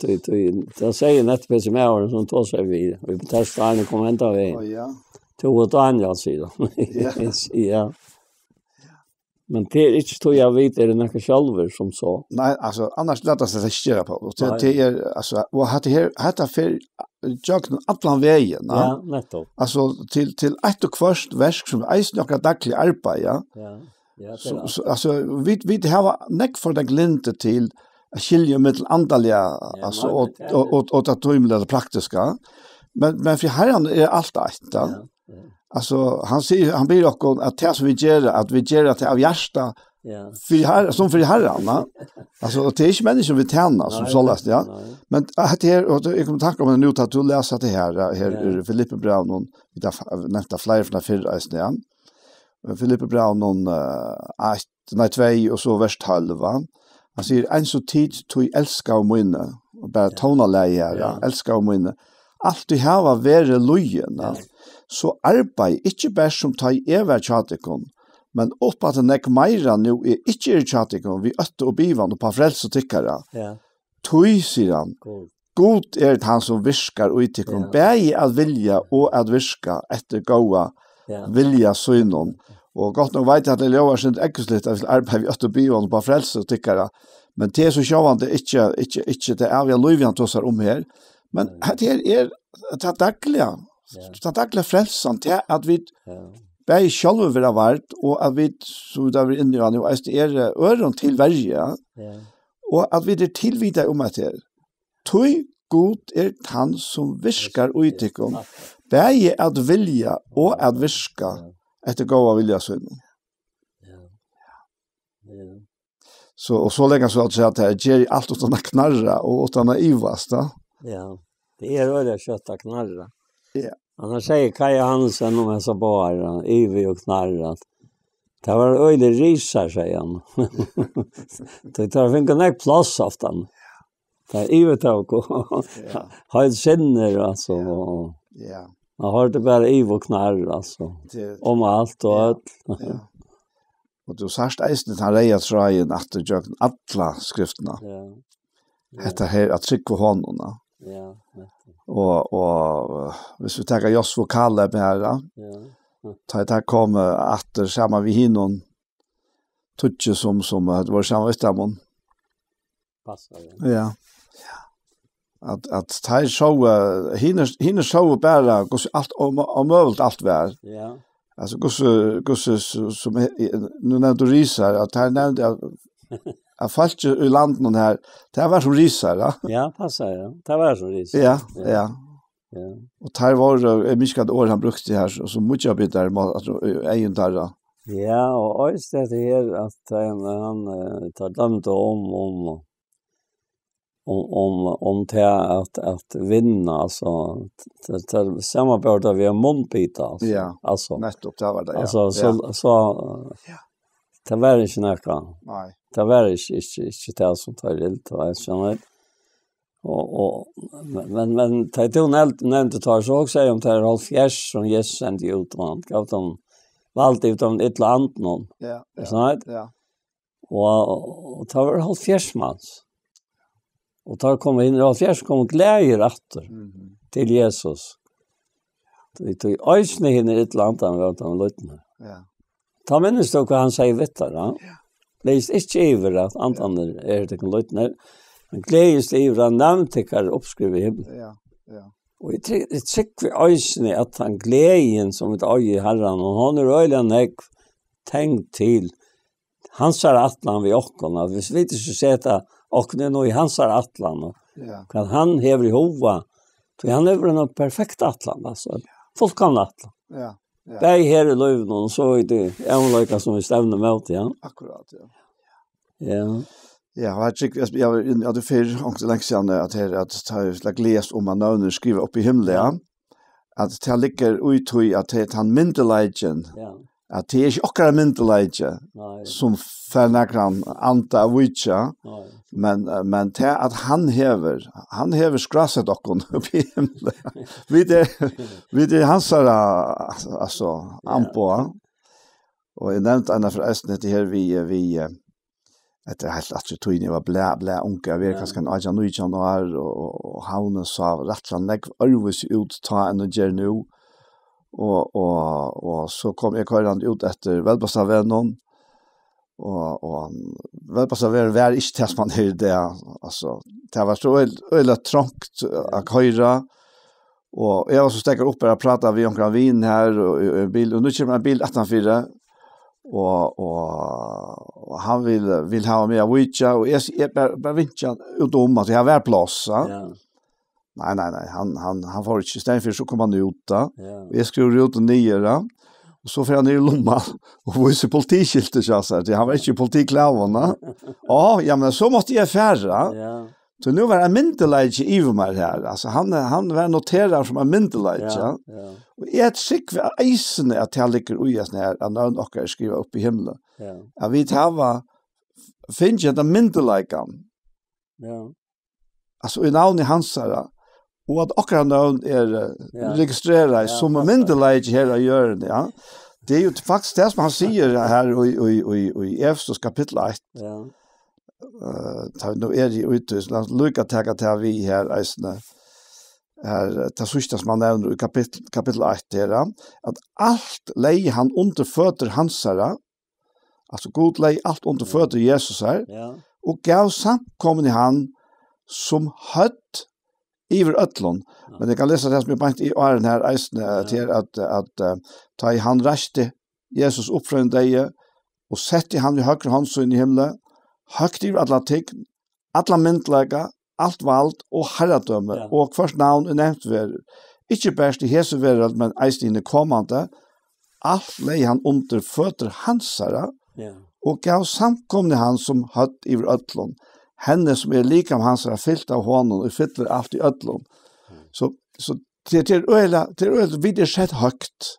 Jag säger nästan som jag som tar sig vid. Vi på testarna kommer inte av en. Ja. Till ett annat sida. Ja. Men det är inte så jag vet är det några själver som så. Nej, alltså annars lättast det styra på. Och det är alltså och hade för jag alla vägen, ja, nettopp. Alltså till ett och först verk som är några dagliga arbete, ja. Ja, så alltså vi har näck för den glinte till att skilja mellan andliga alltså och det tumliga praktiska. Men för Herren är allt ett. Ja. Alltså han ber också att det som vi gör det av hjärta. Ja. För Herren, va? Alltså det är inte människor vi tjänar som sålast, ja. Men att det här och jag kommer tacka om nu att du läser det här Filippe Braun vi har nämnt flera från förra ja. Filippe Braun 2 och så vers 12. Han säger en så tid tog älska och minne och bara tonaläge älska och minne. Allt du har varit lojen. Så arbeid ikke bare som tar i evig tjatikon, men opp at den ikke meira nu er ikke i tjatikon, vi øtte og bivan og på frels og tykkere. Tøy, sier han, god er det han som virkar og itikon, bæg at vilja og at virka etter gåa vilja søgnon. Og godt nok vet jeg at det lover sin ekkeslitt at arbeid vi øtte og bivan og på frels og tykkere, men det så sjåvande ikke det er vi har løyvian tåsar her, men det er det dagliga. Så tackla frälsan till att vi bäj själva vara vart och att vi så där vi inne nu är öron till varje och att vi det tillvida om att det tøy god är han som viskar och utikon bäj att vilja och att viska efter gåva vilja så så och så länge så att säga att det ger allt utan att knarra och utan att ivas då. Ja, det är öliga kött att knarra. Ja. Han säger Kaja Hansen om jag bara Ivi och knarrat. Det var öliga risar, säger han. Det tar finka näck plats av den. Det är Ivi tog och har ett sinner alltså. Ja. Man har det bara Ivi och knarr alltså. Om allt och allt. Ja. Och du särst eisnet han reia trajen att du gör alla skrifterna. Ja. Detta här att trycka honom. Ja. Och hvis vi tar just vokale med här. Ja. Ta kom att samma vi hinnon tutje som det var samma utamon. Passar. Ja. Att ta så hinner så bara gå allt om möjligt allt vär. Ja. Alltså gosse som nu när du risar att här nämnde jag fallt i landet här. Det var som risar, ja. Ja, passar ja. Det var som risar. Ja. Och där var mycket år han brukte här och så mycket av det där alltså egen där. Ja, och just det här att han tar dömt om att vinna alltså det samma börda vi har munbita alltså nettopp det var det alltså så det var inte näka nej det var inte det som tar det var så och men traditionellt nämnt tar så också om det är halv fjärs som Jesus sände ut man gav dem valt ut om ett land någon så ja och tar halv fjärs mans. Och tar kommer in och fjärs kommer glädjer åter till Jesus. Det tog ösne in i ett land han var han lutna. Ja. Ta minns då vad han säger vet du va? Läs inte över att antan är det kan lutna. Han glädjes över namn tycker uppskriva himmel. Ja. Och det tycker vi ösne att han glädjen som ett öje Herren och han är öligen tänkt till hans atlan vi ockorna. Vi vet inte så sätta och det nog i hans atlan. Ja. Kan han häver i hova. Så han är en perfekt atlan alltså. Fullkomna atlan. Ja. Bäj här i löven och så är det en som vi stämmer mot ja. Akkurat ja. Ja. Ja, jag hade för också länge sedan att ta läs om man nu skriver upp i himlen. Att det ligger ut i att han myndelagen. Ja. Att det är inte akkurat myndelaget som för näkran anta vitcha. Men det att han hever skrasset okon upp i himlen. Vi det hans alltså ampo. Och jag nämnt andra förresten det här vi det är helt att tog ni var blä unga vi kanske kan aja nu januari och havna så rättran lägg always ut ta en ger nu och så kom jag körande ut efter välpassa vännen och välpassa var inte test man hör det alltså det var så öle trångt att höra och jag var så stäcker upp och prata vi om vin här och bild och nu kommer en bild 18:4 och han vill ha med witcha och jag bara vincha ut om att jag har plats ja. Nej, han får inte ställa för så kommer han ut då. Och jag skriver ut och nyare. Och så får han ner i lomma och visar politiskiltet så att han var inte politiklävarna. Ja, men så måste jag färra. Ja. Så nu var en myndelage i mig här. Alltså han var noterad som en myndelage. Ja. Och jag tycker att isen är att jag ligger och gör här att någon och skriva upp i himlen. Ja. Jag vet här finns det en myndelagan. Ja. Alltså i namn i Hansara. Och att akkurat navn registrerat som en myndelage här att göra det. Ja. Det är ju faktiskt det som han säger här i Efesos kapitel 1. Ja. Nu är det ute, så lycka till vi här här det sista som han nämner i kapitel 1 där att allt lei han under fötter hansara alltså god lei allt under fötter Jesus här och gav samkommen i han som hött iver ötlon men jag kan läsa det som är bant i åren här till att ta i han raste Jesus upp från dig och sätter han i högra hand så in i himlen högt i atlantik alla myndlaga allt vald og herradømme, og hvert navn nevnt ver. Ikke bæst i hese verden, men eist i kommande, alt lei han under føtter hansara, og gav samkomne han som hatt i ötlån, henne som likam hansara fyllt av honom, og fyller alt i ötlån. Så det er øyla videre sett høgt.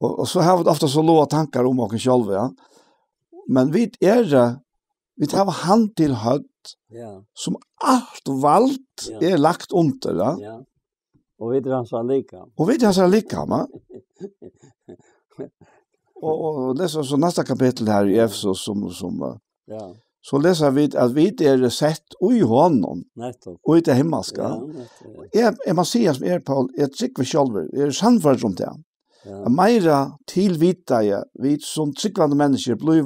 Og så har vi ofta så låga tankar om oss själva, ja. Men vi har hand till högt, som allt valt lagt under, ja. Ja. Och vi drar så lika. Och vi drar så lika, va? och läser så nästa kapitel här i Efesos som så läser vi att vi är sett i honom. Och i det himmelska. Jag måste säga som Paul, jag tycker vi själva, sannfärd om det. Meira tilvita vi som tryggvande människor blev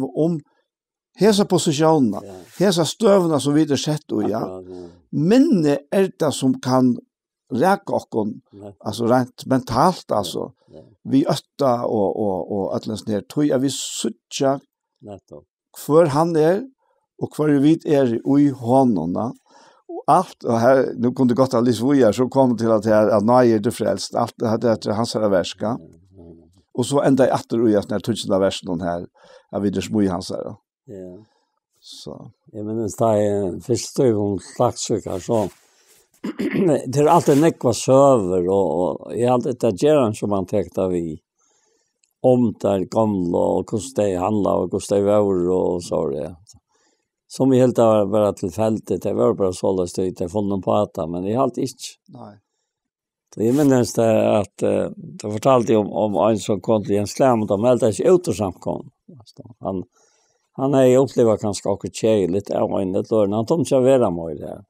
hesa positionerna, hesa stövna som vi har sett och minne det som kan räcka okon, alltså rent mentalt alltså. Vi ötta och atlas ner tror jag vi sucha för han och för vi i honom och allt och här nu kunde gott att lyssna så kom till att nej det frälst allt det hans verska. Och så ända i åter och när touchen av versen här av vidare små i hans här. Ja. Så. Jag menar det är första gången slagsöka så det är alltid nekva söver och jag alltid det gör som man tänkte vi om där gamla och hur det handlar och hur det var och så det. Som helt bara till fältet det var bara så att det fann någon på att men det är alltid inte. Nej. Så jag minns det att det fortalte om en som kom till en slam och de meldade sig ut och samkom. Han är upplevt ganska också tjejligt av en ett år. Han tog inte vara med det.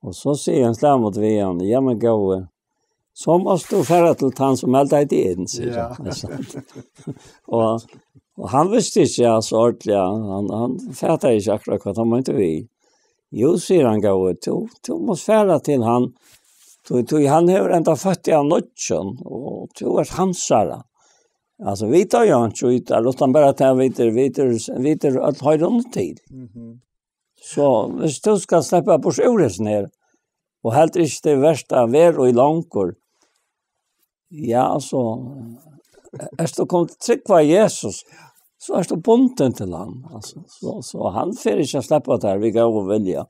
Och så säger en slam mot vi ja men gå som måste du färra till han som meldade dig in. Och han visste inte så ordentligt. Han fattade inte akkurat vad han var inte vi. Jo, säger han gå du måste färra till han. Han har ända fött av nötchen och tror att hansara. Alltså vi tar ju inte ut där utan bara att han vet att ha det tid. Så hvis du ska släppa på sjures ner och helt inte det värsta vär och i långkor. Ja, alltså är du kom trycka Jesus så är du bunden till han. Alltså så han får inte släppa där vi går och välja.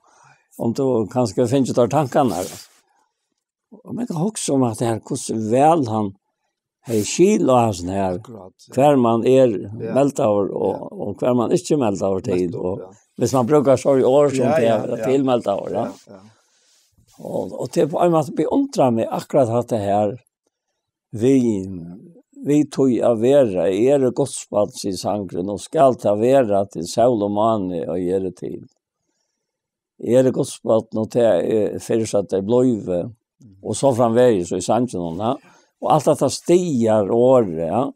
Om du kanske finns där tankarna. Och man kan också om att det här hur väl han hej skil och hans här. Kvar man meldt av och kvar man inte meldt av till och hvis man brukar så i år som det till meldt av ja. Och det på att beundra mig akkurat att det här vi tog av vera godspads i sangren och skall ta vera till sol och måne och göra till. Godspads och det försatt det blöjve och så framvägs så i sangren och allt att stigar år ja.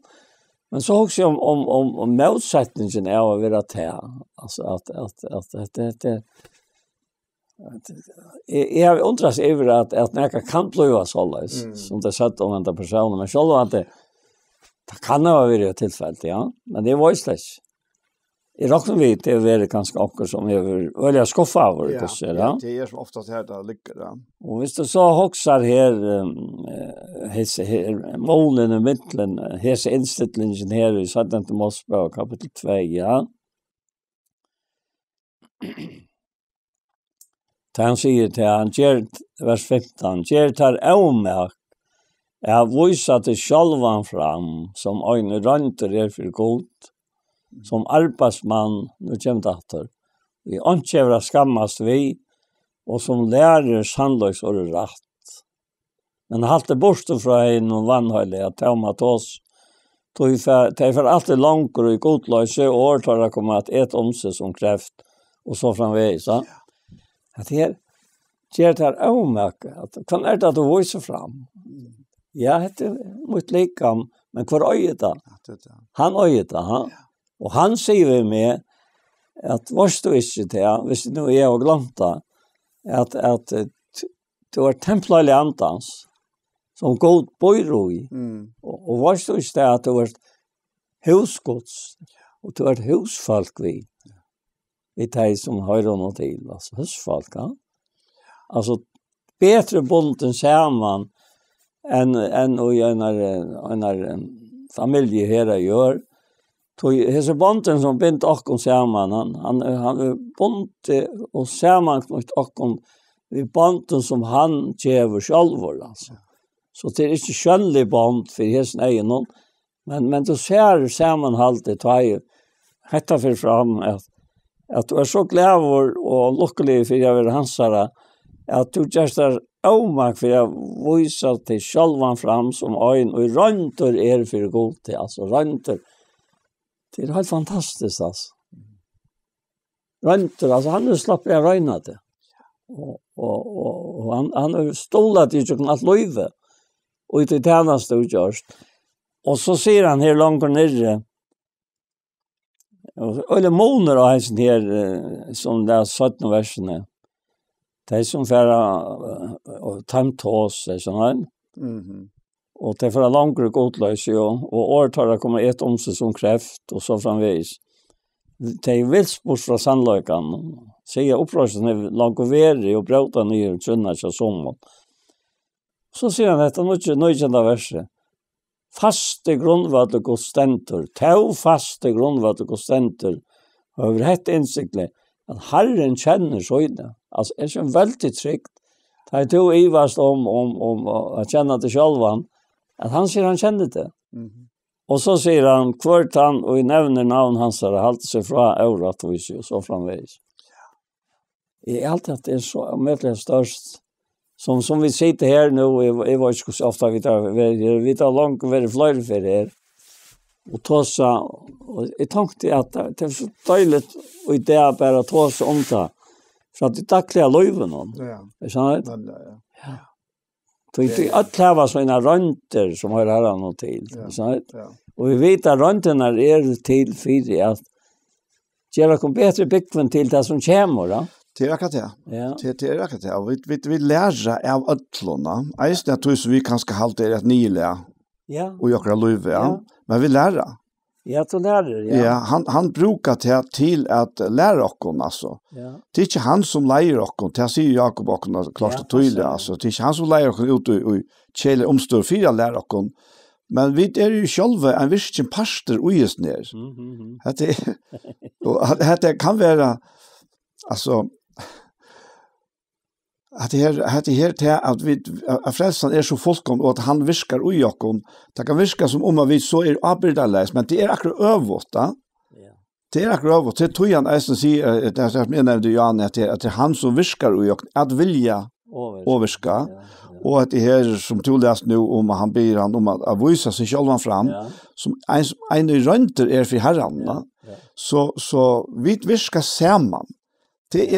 Men så också om motsättningen är att vara till alltså att det jag undras över att näka kan blöja således som det sett om andra personer men själv att det kan ha varit ett tillfälle ja men det var ju släsch I räknar vi det är ganska också som är välja skaffa över det så ja. Det är som oftast här där ligger det. Och visst så hoxar här målen i mitten här inställningen här I Saddam till Moskva kapitel 2 ja. Han säger till han vers 15 ger tar avmärk jag visar till självan fram som en rönter för god som arbetsman nu kommer det efter. Vi ankävra skammast vi och som lärare sannlöks och rätt. Men halte borste fra en och vannhöjliga att ta oss det är för alltid långt och i godlöse och årtar att komma att ett om sig som kräft och så framvägs. Ja. Att det ger det här omärke att kan är det att du visar fram. Ja, det är mot likam men kvar öjet det? Han öjet det, han. Och han säger med att varst du inte det, hvis du nu är och glömta, att du är templare antans som god bojro I. Och varst du inte det att du är husgods och du är husfolk vi. Vi tar som hör honom till, alltså husfolk. Ja? Alltså bättre bonden samman än och en familj här gör. Hese bonden som bint okkom saman, han bonte og samanknytt okkom vi bonden som han tjever sjálvor, altså. Så det ikke skjønnelig bond for hesen egen, men du ser samanhaltet, hetta for fram, at du så glæver og lukkelig for jeg vil hansara, at du just avmak for jeg viser til sjálvan fram som øyn, og rønter for god til, altså rønter. Det är helt fantastiskt alltså. Rönter, alltså han slapp jag röna det. Och han har stolat I och allt löjve. Och det tjänaste utgörst. Och så ser han här långt nere. Eller måner av hans här som det 17 verserna. Det är som för att ta oss. Och det för långt godlös och årtar att komma ett om sig som kräft och så framvis. Det är vilspors från sannlökan. Säger upprörelsen är långt och veri och bråta ner och tjunna sig som. Så säger han detta nöjkända verset. Faste grundvattnet och stentor. Tau faste grundvattnet och stentor. Över ett insiktligt. Att Herren känner så i det. Alltså det är så väldigt tryggt. Det är to ivast om att känna till självan. Att han säger han kände det. Och så säger han kvart han och nämner namn hans har hållit sig från örat och så framvägs. I allt att det är så möjligt störst som vi sitter här nu jag var inte så ofta vi tar långt och väldigt fler för det. Och tossa och jag tänkte att det är så dåligt och det är bara tossa om det. Så att det tackliga löven om. Ja. Så ja. Det att kräva såna rönter som har här något till. Så och vi vet att rönterna är till för att göra kom bättre byggven till det som kommer då. Det är akkurat det. Ja. Det är akkurat det. Vi lär av ödlorna. Just det att vi kanske halta det nile. Ja. Och jag kan löva. Ja. Men vi lär. Ja, så lärare, ja. Ja, han brukar det till att lära oss alltså. Ja. Det är inte han som lär oss. Det säger Jakob också klart och tydligt alltså. Det är inte han som lär oss ut och källa omstör för att lära oss. Men vi är ju själva en viss pastor och just ner. Det kan vara alltså Att det här till att vi att frälsan så fullkom och att han viskar i okon. Det kan viska som om vi så avbrytarlös, men det akkurat övåt. Det akkurat övåt. Det tror jag nästan säger det som jag nämnde Jan att det är han som viskar i okon, att vilja överska. Och att det här som du läst nu om han ber han om att visa sig själv fram som en rönter för Herren. Så vi viskar samman. Det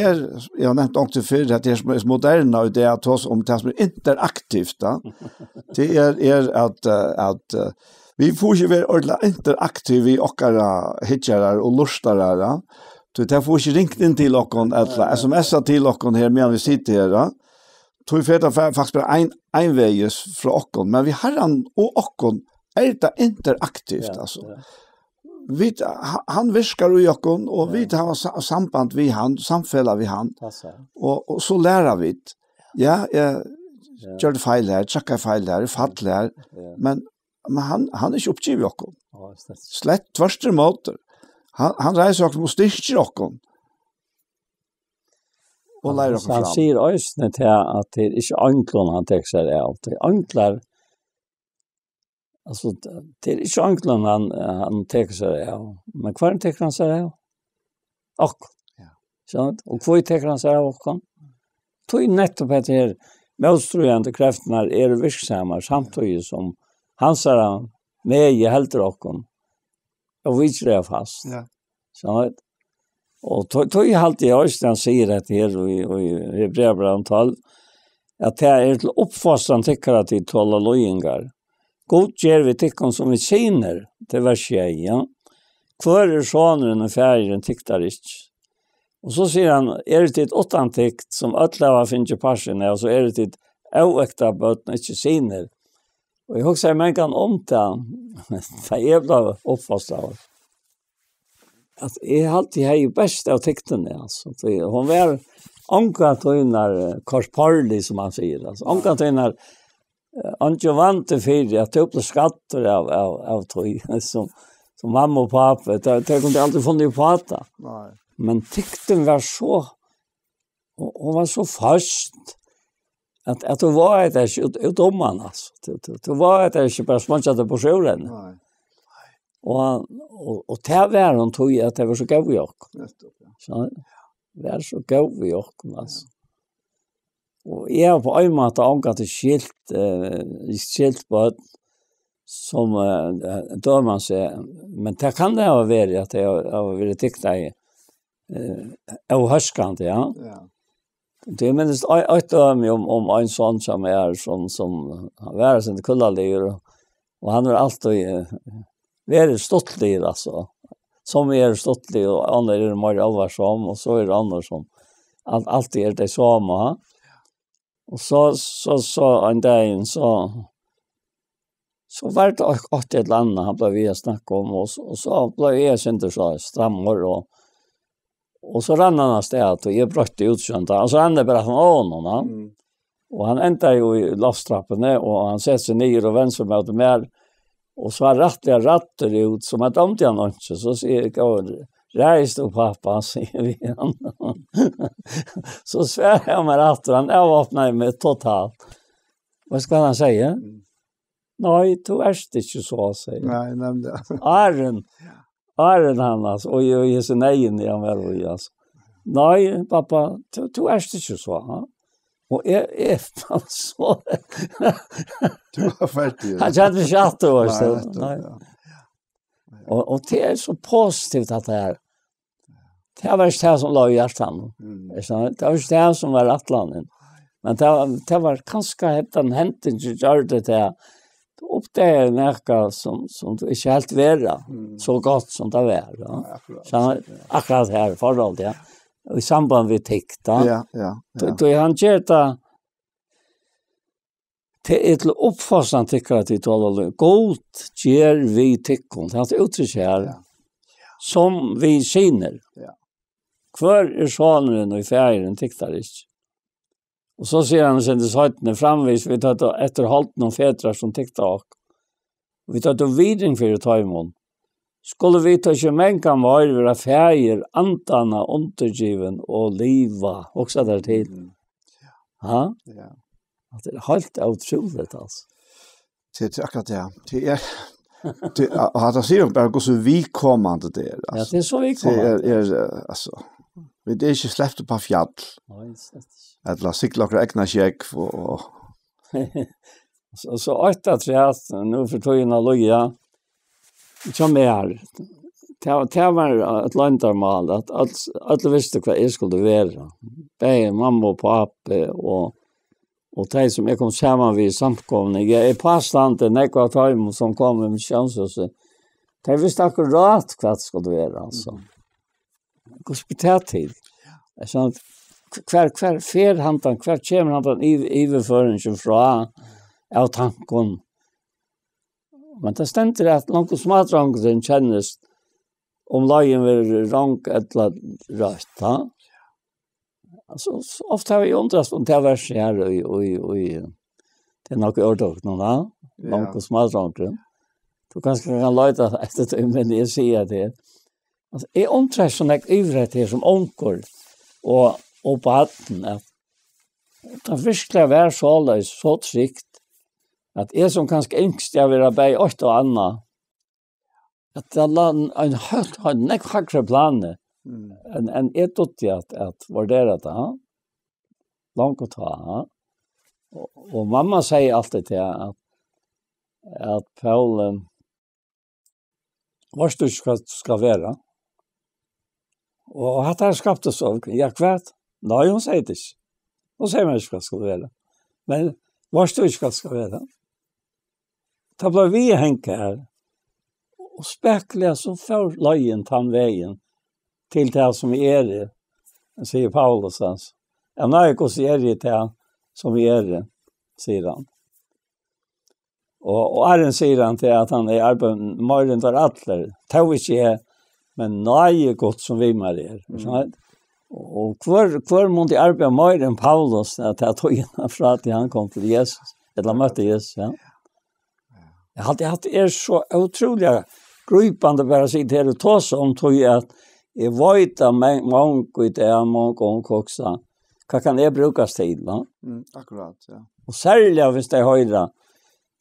jag nämnt också för att det är moderna och det är att oss om det som är interaktivt. Det är att vi får ju vara ordentligt interaktiv i åkara hitcharar och lustare. Så det får ju ringt in till okon eller smsa till okon här medan vi sitter här. Tror för faktiskt bara en väges från okon, men vi har han och okon är det interaktivt alltså. Han viskar i okon och vi har samband vi han, samfälla vi han. Och så lärar vi. Ja, gör det fel här, checkar fel här, fall här. Men han är inte uppgivet okon. Slett tvärste måter. Han reiser okon och styrker okon. Och lärer okon fram. Han säger ösnet här att det är inte anklon han tänker sig av. Det är anklar. Alltså det är inte anklon han tänker sig av. Men kvar tänker han sig av? Och. Ja. Och kvar tänker han sig av okon? Tog nettopp att det här motströjande krafterna är virksamma samtidigt som hans är med i helter okon. Och vi är fast. Ja. Så och tog jag alltid Øystein säger att det här i Hebreerbrevet 12 att det är till uppfostran tycker att det tåla lojingar. God ger vi tyckon som vi känner till vers 6. Ja. Kvar är sonren och färgen tyktar inte. Och så säger han, är det ett åttantykt som ötläva finner passion och så är det ett oäkta bötna inte känner. Och jag också man kan omta det jävla uppfostran. Att jag alltid har ju bäst av tecknen alltså. Hon var ankat när korsparli som man säger alltså. Ankat när inte vante för att ta upp skatter av tøy som mamma och pappa det kunde alltid funnit på att. Nej. Men tecknen var så hon var så fast att det var det utomman alltså. Det var det inte bara smakat på solen. Nej. Och det var hon tog att det var så gav vi också. Så det var så gav vi också alltså. Och jag på en måte angat det skilt på som då man säger men det kan det ha varit att jag har varit tyckta i ohörskande ja. Det är minst ett om en sån som är som var sen kullalir och han har alltid väldigt stottlig alltså. Som är stottlig och andra är mer allvarsom och så är det andra som alltid är det samma. Och så en dag så var det också ett land han blev vi snacka om och så blev jag inte så strammor och så rann han ställt och jag brötte utskönt och så rann det bara från honom. Och han ändar ju i lasttrappen och han sätter sig ner och vänster mot mer. Och så har ratter ut som att om han inte så säger jag reist upp pappa säger vi han. Så svär jag med ratter han avvattnar mig totalt. Vad ska han säga? Nej, du är inte så säger. Nej, nämnde. Aren han alltså och jag så nej i han väl alltså. Nej, pappa, du är inte så ha. Och är så du var färdig. Han hade chatt då så. Nej. Och det är så positivt att det är. Det var det som låg i hjärtan. Det var det som var atlanen. Men det var kanske den hänten som gjorde det upp det näka som du inte helt vera så gott som det var. Ja. Så akkurat här förhåll ja. I samband med tekta. Ja. Då han gärta det är till uppfostran tycker att det talar god ger vi teckon. Det är uttryck här som vi känner. Ja. Kvar är sonen och i färgen tiktar inte. Och så ser han sen det sajtene framvis vi tar efter halt någon fädrar som tiktar. Vi tar då vidring för att ta imon. Skulle vi ta ikke mänkan vara färger, antarna, undergiven och liva också där till. Ja. Ja. Det är helt otroligt alltså. Det är akkurat det. Det har det sier bara hur så vi kommande det. Ja, det är så vi kommer. Det är alltså vi det är inte släppt på fjäll. Nej, Att la sig lokra egna check och så åtta tre nu för tojna loja. Som är det var ett landarmal att alla visste vad jag skulle vara. Bäg mamma och pappa och de som jag kom samman vid samkomne. Jag är passande nekva tajm som kommer med chanshuset. De visste akkurat vad det skulle vara alltså. Hospitaltid. Så att kvar fer hantan kvar kommer hantan överföringen från av tanken. Men det stämmer att långt smartrangen kännes om lagen vill rank eller rätt. Alltså ofta har vi undrat om det vers här och det är något ordentligt nå långt smartrangen. Du kanske kan låta efter det men jag ser det. Alltså är undrar så näck övret här som onkor och på hatten att det virkelig var så trygt att är som kanske ängst jag vill be åt och anna att det en helt näck högre plan en etotjat att vurdera det långt att ta och mamma säger alltid till att Paul vad du ska vara och att han skapte så jag vet nej hon säger det och säger man ska vara men vad du ska vara ta blev vi hänka här och spekla så för lejen vägen till det som är det säger Paulus alltså jag när jag ser det som är det säger han och Arjen säger han till att han är arbet morgon för alla tar inte men nej gott som vi med er och kvar måste arbeta mer än Paulus att jag tog in från att han kom till Jesus eller mötte Jesus ja. Jag hade haft så otroliga gripande bara sig till att ta sig om tog att jag vet att många också kan jag brukas till va? Akkurat ja. Och särskilt hvis det höjda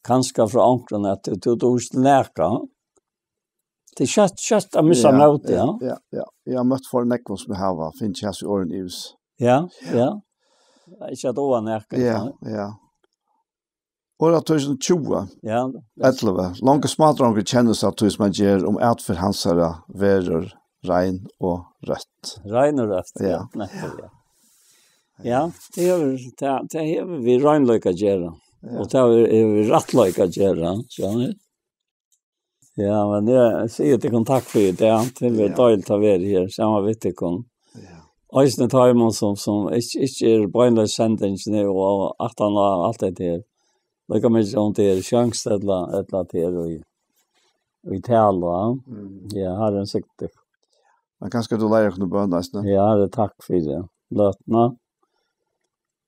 kanske från ankron att du snäka det kött att missa något ja. Ja. Jag har mött för nekva som har finns här i åren hus. Ja. Inte att oanärka. Ja. Året 2020. Ja. 11. Långa smartranker känns att hus man ger om att för hansara veror rein och rött. Rein och rött. Ja. Ja, det är vi reinlöka göra. Och det är vi rättlöka göra, så ja, men jag säger till kontakt för det är dåligt att vara här samma vittekon. Ja. Ösnen tar man som inte är bönlös sändning nu och att han har allt det där. Det kan man inte om det är chans eller till och vi talar. Ja, har en sikte. Men kanske du lära kunna bön nästan. Ja, det tack för det. Lötna.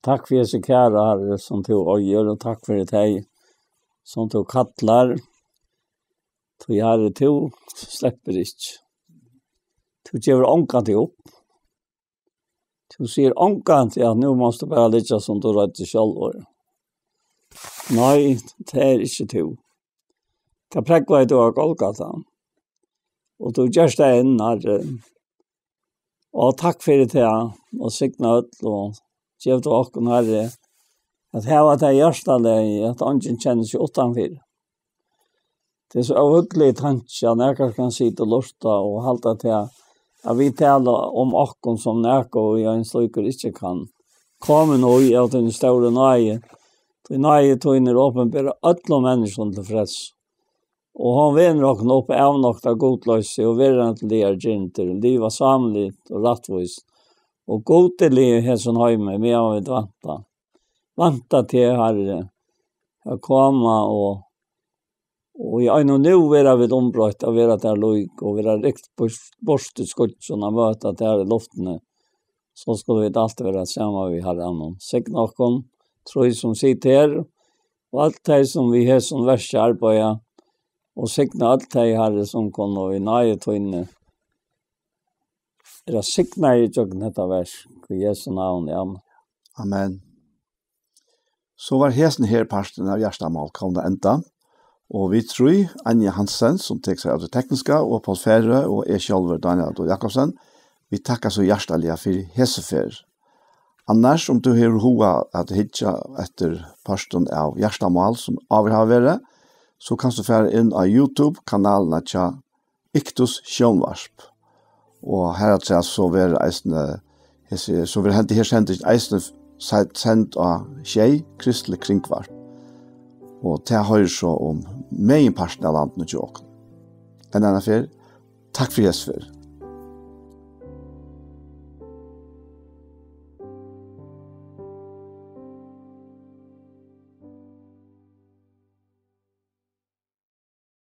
Tack för så kära Herre som tog och gör och tack för dig som tog kattlar. Så jag hade to släpper inte. Du ger ånkan till upp. Du ser ånkan till att nu måste bara lite som du rätt själv. Nej, det är inte to. Det präcklar du av Golgata. Och du gör det än Herre. Och tack för det och signa ut och gev till åkken Herre. Att här var det hjärstale att ingen känner sig utanför. Det är så avhuggligt tanke att näkar kan sitta och lusta och halta till att vi talar om åkken som näkar och jag en sluker inte kan komma nog i att den stora nöje. Det nöje tog åpenbara alla människor till freds. Och han vinner åkken upp avnokta godlöse och virran till det gynter. Liva samligt och rättvis. Och godelig hälsan höjme med av ett vanta till Herre att komma och jag nu vara vid ombrott och vara där lojk och vara rikt borste skottsarna möta där i luften så skulle vi alltid vara samma vi har annan. Signa okkom, tror som sitter här och allt det som vi har som värsta arbeta och signa allt det Herre som kommer och i nöje till inne. Det signa i detta vers i Jesu navn, ja. Amen. Så var hesen her parten av Gjerstamal kom det enda, og vi tror Anja Hansen, som tek seg av det tekniske, og Paul Ferre, og jeg selv, Daniel Adol Jakobsen, vi takkar så hjertelig for hesefer. Annars, om du har hoa at hitja etter parten av Gjerstamal, som avhør vært, så kan du fære inn av YouTube-kanalen til Iktus Sjønvarsp. Og her at jeg så vil eisne, så vil hente her sendt eisne sendt av Tjei Kristelig Kringvarp. Og til jeg hører så om meginparten av landet og tjåken. En annen fyr, takk for Jesus for.